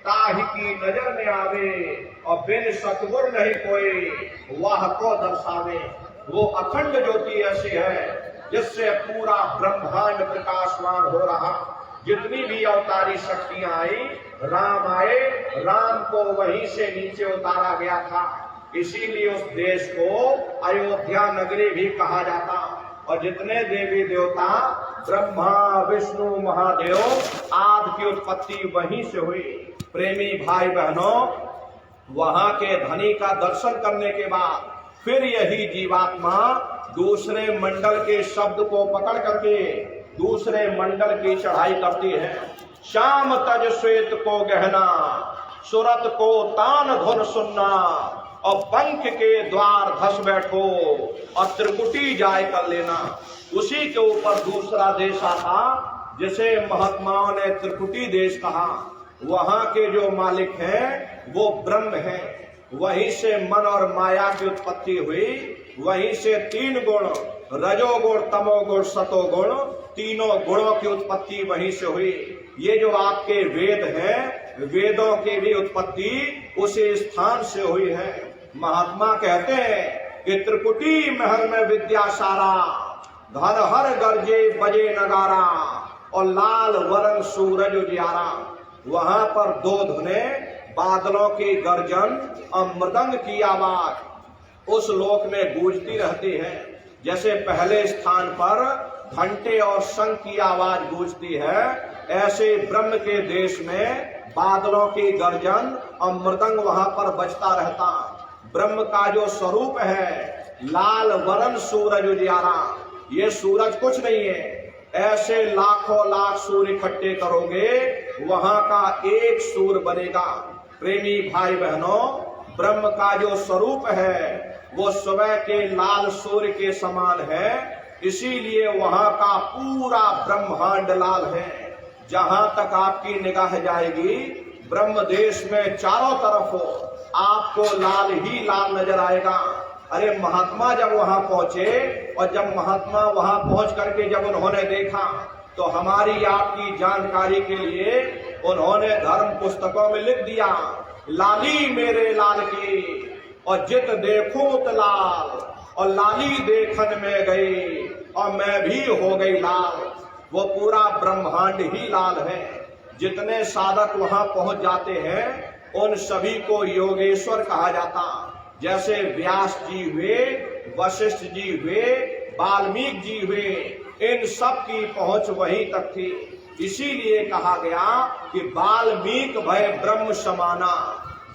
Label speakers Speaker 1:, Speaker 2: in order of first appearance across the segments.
Speaker 1: ताहि की नजर में आवे और बिन सतगुर नहीं कोई वह को दर्शावे। वो अखंड ज्योति ऐसी है जिससे पूरा ब्रह्मांड प्रकाशवान हो रहा। जितनी भी अवतारी शक्तियां आई, राम आए, राम को वहीं से नीचे उतारा गया था। इसीलिए उस देश को अयोध्या नगरी भी कहा जाता। और जितने देवी देवता ब्रह्मा विष्णु महादेव आदि की उत्पत्ति वहीं से हुई। प्रेमी भाई बहनों, वहां के धनी का दर्शन करने के बाद फिर यही जीवात्मा दूसरे मंडल के शब्द को पकड़ करके दूसरे मंडल की चढ़ाई करती है। श्याम तज श्वेत को गहना, सुरत को तान धुन सुनना, और पंख के द्वार धस बैठो और त्रिकुटी जाय कर लेना। उसी के ऊपर दूसरा देश आता जिसे महात्माओं ने त्रिकुटी देश कहा। वहां के जो मालिक हैं वो ब्रह्म हैं। वहीं से मन और माया की उत्पत्ति हुई। वहीं से तीन गुण, रजोगुण तमोगुण सतोगुण, तीनों गुणों की उत्पत्ति वहीं से हुई। ये जो आपके वेद हैं, वेदों की भी उत्पत्ति उसी स्थान से हुई है। महात्मा कहते हैं कि त्रिकुटी महल में विद्या सारा, घर हर गरजे बजे नगारा, और लाल वरण सूरज उजियारा। वहां पर दो धुने, बादलों की गर्जन और मृदंग की आवाज उस लोक में गूंजती रहती है। जैसे पहले स्थान पर घंटे और शंख की आवाज गूंजती है, ऐसे ब्रह्म के देश में बादलों की गर्जन और मृदंग वहां पर बजता रहता। ब्रह्म का जो स्वरूप है लाल वरण सूरज उजियारा। ये सूरज कुछ नहीं है। ऐसे लाखों लाख सूर्य इकट्ठे करोगे, वहां का एक सूर्य बनेगा। प्रेमी भाई बहनों, ब्रह्म का जो स्वरूप है वो स्वयं के लाल सूर्य के समान है। इसीलिए वहां का पूरा ब्रह्मांड लाल है। जहां तक आपकी निगाह जाएगी ब्रह्म देश में चारों तरफ आपको लाल ही लाल नजर आएगा। अरे महात्मा जब वहां पहुंचे, और जब महात्मा वहां पहुंच करके जब उन्होंने देखा, तो हमारी आपकी जानकारी के लिए उन्होंने धर्म पुस्तकों में लिख दिया, लाली मेरे लाल की और जित देखूं त लाल, और लाली देखन में गई और मैं भी हो गई लाल। वो पूरा ब्रह्मांड ही लाल है। जितने साधक वहां पहुंच जाते हैं उन सभी को योगेश्वर कहा जाता। जैसे व्यास जी हुए, वशिष्ठ जी हुए, वाल्मीकि जी हुए, इन सब की पहुंच वहीं तक थी। इसीलिए कहा गया कि वाल्मीकि भय ब्रह्म समाना।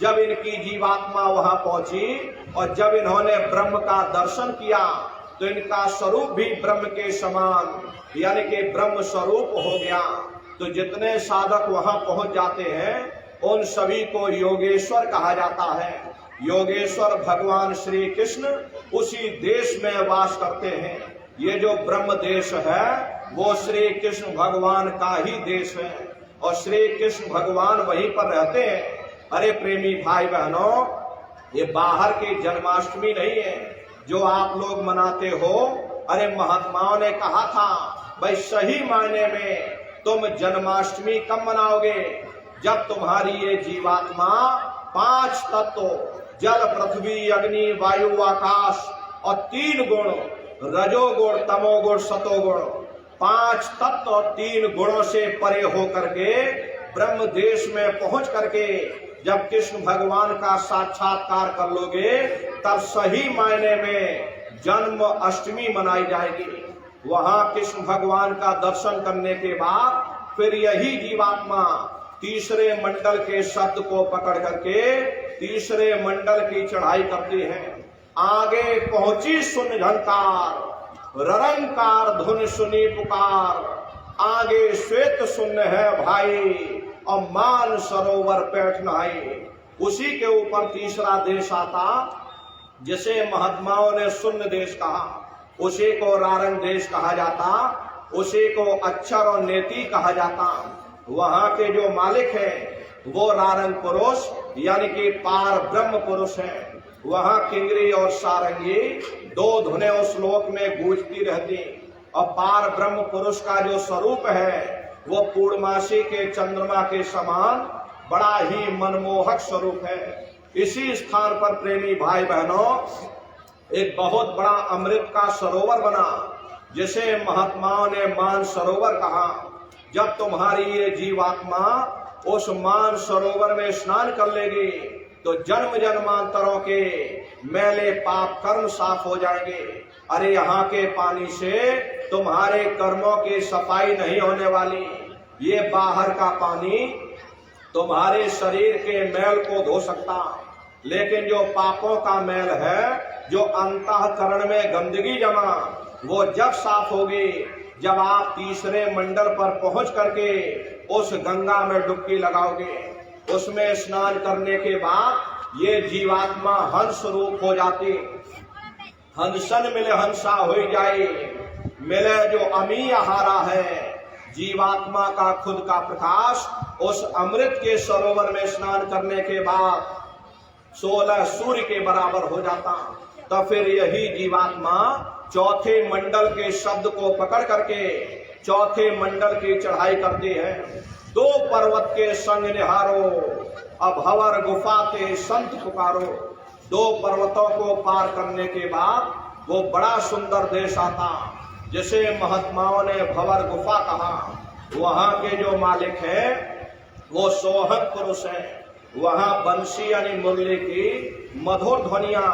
Speaker 1: जब इनकी जीवात्मा वहां पहुंची और जब इन्होंने ब्रह्म का दर्शन किया, तो इनका स्वरूप भी ब्रह्म के समान, यानी कि ब्रह्म स्वरूप हो गया। तो जितने साधक वहां पहुंच जाते हैं उन सभी को योगेश्वर कहा जाता है। योगेश्वर भगवान श्री कृष्ण उसी देश में वास करते हैं। ये जो ब्रह्म देश है वो श्री कृष्ण भगवान का ही देश है, और श्री कृष्ण भगवान वहीं पर रहते हैं। अरे प्रेमी भाई बहनों, ये बाहर की जन्माष्टमी नहीं है जो आप लोग मनाते हो। अरे महात्माओं ने कहा था, भाई सही मायने में तुम जन्माष्टमी कब मनाओगे? जब तुम्हारी ये जीवात्मा पांच तत्व, जल पृथ्वी अग्नि वायु आकाश, और तीन गुण, रजोगुण तमोगुण सतोगुण, पांच तत्व और तीन गुणों से परे होकर के ब्रह्म देश में पहुंच करके जब कृष्ण भगवान का साक्षात्कार कर लोगे, तब सही मायने में जन्म अष्टमी मनाई जाएगी। वहां कृष्ण भगवान का दर्शन करने के बाद फिर यही जीवात्मा तीसरे मंडल के शब्द को पकड़ करके तीसरे मंडल की चढ़ाई करती है। आगे पहुंची सुन झंकार, ररंकार धुन सुनी पुकार, आगे श्वेत सुन है भाई और मान सरोवर पैठ नहाई। उसी के ऊपर तीसरा देश आता जिसे महात्माओं ने शून्य देश कहा, उसी को रारंग देश कहा जाता, उसी को अक्षर और नेति कहा जाता। वहां के जो मालिक हैं वो रारंग पुरुष यानी कि पार ब्रह्म पुरुष हैं। वहां किंगरी और सारंगी दो धुने उस लोक में गूंजती रहती, और पार ब्रह्म पुरुष का जो स्वरूप है वो पूर्णमासी के चंद्रमा के समान बड़ा ही मनमोहक स्वरूप है। इसी स्थान पर प्रेमी भाई बहनों एक बहुत बड़ा अमृत का सरोवर बना, जिसे महात्माओं ने मान सरोवर कहा। जब तुम्हारी ये जीवात्मा उस मान सरोवर में स्नान कर लेगी तो जन्म जन्मांतरों के मैले पाप कर्म साफ हो जाएंगे। अरे यहाँ के पानी से तुम्हारे कर्मों की सफाई नहीं होने वाली। ये बाहर का पानी तुम्हारे शरीर के मैल को धो सकता, लेकिन जो पापों का मैल है, जो अंतःकरण में गंदगी जमा, वो जब साफ होगी जब आप तीसरे मंडल पर पहुंच करके उस गंगा में डुबकी लगाओगे। उसमें स्नान करने के बाद ये जीवात्मा हंस रूप हो जाती। हंसन मिले हंसा हो जाए, मिले जो अमी हारा है। जीवात्मा का खुद का प्रकाश उस अमृत के सरोवर में स्नान करने के बाद 16 सूर्य के बराबर हो जाता। तो फिर यही जीवात्मा चौथे मंडल के शब्द को पकड़ करके चौथे मंडल की चढ़ाई करती है। 2 पर्वत के संग निहारो, अब हवर गुफा के संत पुकारो। 2 पर्वतों को पार करने के बाद वो बड़ा सुंदर देश आता, जिसे महात्माओं ने भंवर गुफा कहा। वहां के जो मालिक है वो सोहग पुरुष है। वहां बंसी यानी मुरली की मधुर ध्वनियां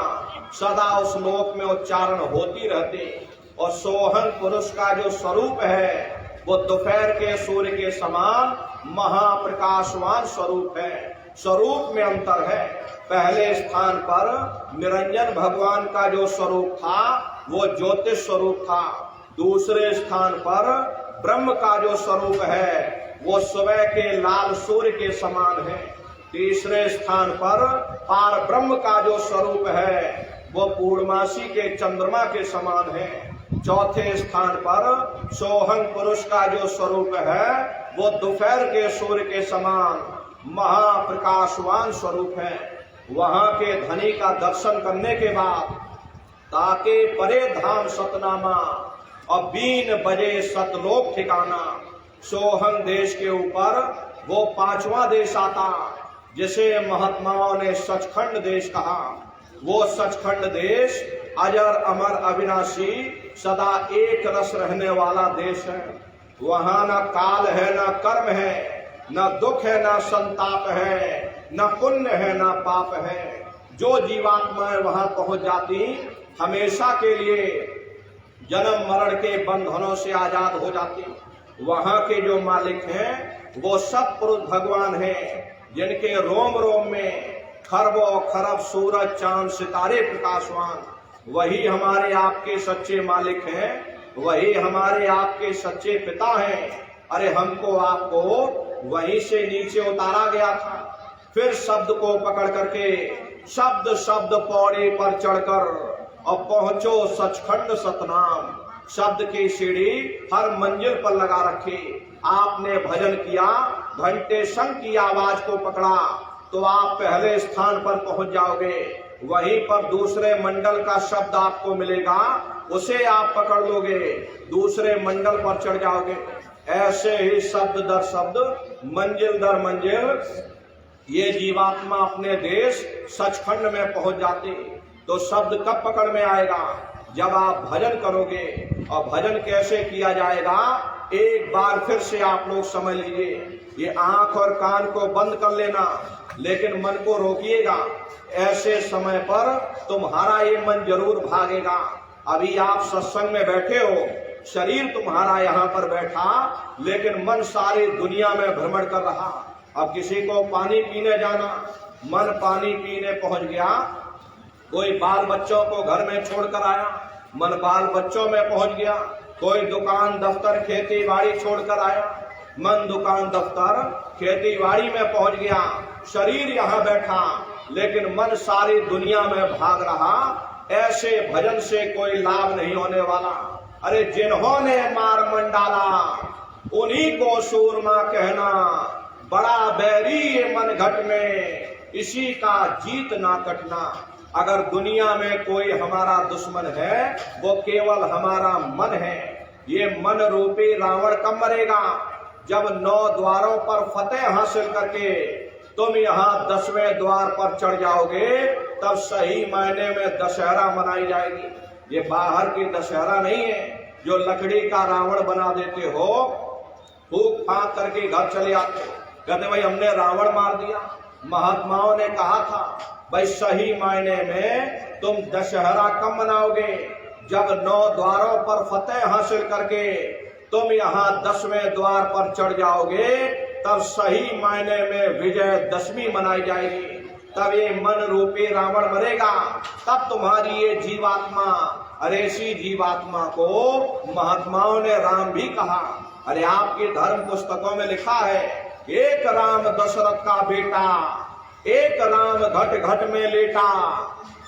Speaker 1: सदा उस लोक में उच्चारण होती रहती। और सोहग पुरुष का जो स्वरूप है वो दोपहर के सूर्य के समान महाप्रकाशवान स्वरूप है। स्वरूप में अंतर है। पहले स्थान पर निरंजन भगवान का जो स्वरूप था वो ज्योतिष स्वरूप था। दूसरे स्थान पर ब्रह्म का जो स्वरूप है वो सुबह के लाल सूर्य के समान है। तीसरे स्थान पर पार ब्रह्म का जो स्वरूप है वो पूर्णमासी के चंद्रमा के समान है। चौथे स्थान पर सोहंग पुरुष का जो स्वरूप है वो दोपहर के सूर्य के समान महाप्रकाशवान स्वरूप है। वहां के धनी का दर्शन करने के बाद ताके परे धाम सतनामा और 3 बजे सतलोक ठिकाना। सोहंग देश के ऊपर वो 5वां देश आता, जिसे महात्माओं ने सचखंड देश कहा। वो सचखंड देश अजर अमर अविनाशी सदा एक रस रहने वाला देश है। वहां न काल है, न कर्म है, न दुख है, न संताप है, न पुण्य है, न पाप है। जो जीवात्माएं वहां पहुंच जाती हमेशा के लिए जन्म मरण के बंधनों से आजाद हो जाती। वहां के जो मालिक हैं वो सब पुरुष भगवान हैं, जिनके रोम रोम में खरबों खरब सूरज चांद सितारे प्रकाशवान। वही हमारे आपके सच्चे मालिक हैं, वही हमारे आपके सच्चे पिता हैं। अरे हमको आपको वहीं से नीचे उतारा गया था। फिर शब्द को पकड़ करके शब्द शब्द पौड़ी पर चढ़कर और पहुंचो सचखंड सतनाम। शब्द की सीढ़ी हर मंजिल पर लगा रखी। आपने भजन किया, घंटे शंख की आवाज को पकड़ा तो आप पहले स्थान पर पहुंच जाओगे। वहीं पर दूसरे मंडल का शब्द आपको मिलेगा, उसे आप पकड़ लोगे, दूसरे मंडल पर चढ़ जाओगे। ऐसे ही शब्द दर शब्द, मंजिल दर मंजिल ये जीवात्मा अपने देश सचखंड में पहुंच जाती। तो शब्द कब पकड़ में आएगा? जब आप भजन करोगे। और भजन कैसे किया जाएगा एक बार फिर से आप लोग समझ लीजिए। ये आंख और कान को बंद कर लेना, लेकिन मन को रोकिएगा। ऐसे समय पर तुम्हारा ये मन जरूर भागेगा। अभी आप सत्संग में बैठे हो, शरीर तुम्हारा यहाँ पर बैठा, लेकिन मन सारी दुनिया में भ्रमण कर रहा। अब किसी को पानी पीने जाना, मन पानी पीने पहुंच गया। कोई बाल बच्चों को घर में छोड़कर आया, मन बाल बच्चों में पहुंच गया। कोई दुकान दफ्तर खेती बाड़ी छोड़कर आया, मन दुकान दफ्तर खेती बाड़ी में पहुंच गया। शरीर यहाँ बैठा, लेकिन मन सारी दुनिया में भाग रहा। ऐसे भजन से कोई लाभ नहीं होने वाला। अरे जिन्होंने मार मंडाला उन्हीं को सूरमा कहना, बड़ा बैरी ये मन घट में इसी का जीत ना कटना। अगर दुनिया में कोई हमारा दुश्मन है वो केवल हमारा मन है। ये मन रूपी रावण कब मरेगा? जब 9 द्वारों पर फतेह हासिल करके तुम यहाँ 10वें द्वार पर चढ़ जाओगे, तब सही मायने में दशहरा मनाई जाएगी। ये बाहर की दशहरा नहीं है जो लकड़ी का रावण बना देते हो, फूक फाक करके घर चले आते, कहते भाई हमने रावण मार दिया। महात्माओं ने कहा था भाई सही मायने में तुम दशहरा कब मनाओगे, जब 9 द्वारों पर फतेह हासिल करके तुम यहाँ 10वें द्वार पर चढ़ जाओगे, तब सही मायने में विजयदशमी मनाई जाएगी। तब ये मन रूपी रावण मरेगा, तब तुम्हारी ये जीवात्मा, अरे इसी जीवात्मा को महात्माओं ने राम भी कहा। अरे आपकी धर्म पुस्तकों में लिखा है, एक राम दशरथ का बेटा, एक राम घट घट में लेटा,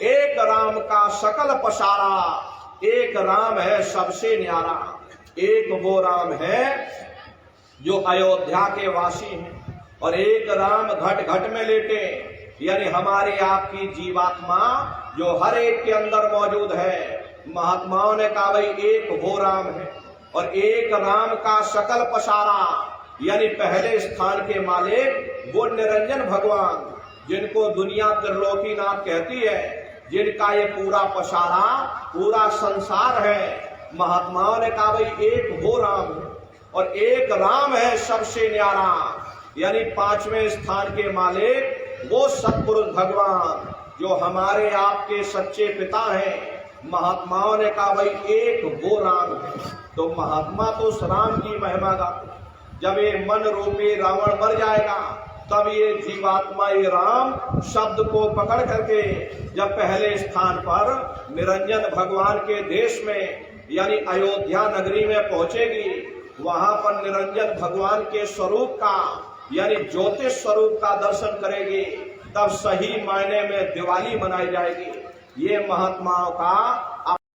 Speaker 1: एक राम का सकल पसारा, एक राम है सबसे न्यारा। एक वो राम है जो अयोध्या के वासी हैं, और एक राम घट घट में लेटे, यानी हमारी आपकी जीवात्मा जो हर एक के अंदर मौजूद है। महात्माओं ने कहा भाई एक वो राम है, और एक राम का सकल पसारा, यानी पहले स्थान के मालिक वो निरंजन भगवान, जिनको दुनिया त्रिलोकीनाथ कहती है, जिनका ये पूरा पसारा पूरा संसार है। महात्माओं ने कहा भाई एक वो राम है, और एक राम है सबसे न्यारा, यानी 5वें स्थान के मालिक वो सतपुरुष भगवान जो हमारे आपके सच्चे पिता हैं। महात्माओं ने कहा भाई एक वो राम है। तो महात्मा तो उस राम की महिमा गाते। जब ये मन रूपी रावण मर जाएगा, तब ये जीवात्मा ये राम शब्द को पकड़ करके जब पहले स्थान पर निरंजन भगवान के देश में यानी अयोध्या नगरी में पहुंचेगी, वहां पर निरंजन भगवान के स्वरूप का यानी ज्योतिष स्वरूप का दर्शन करेगी। तब सही मायने में दिवाली मनाई जाएगी। ये महात्माओं का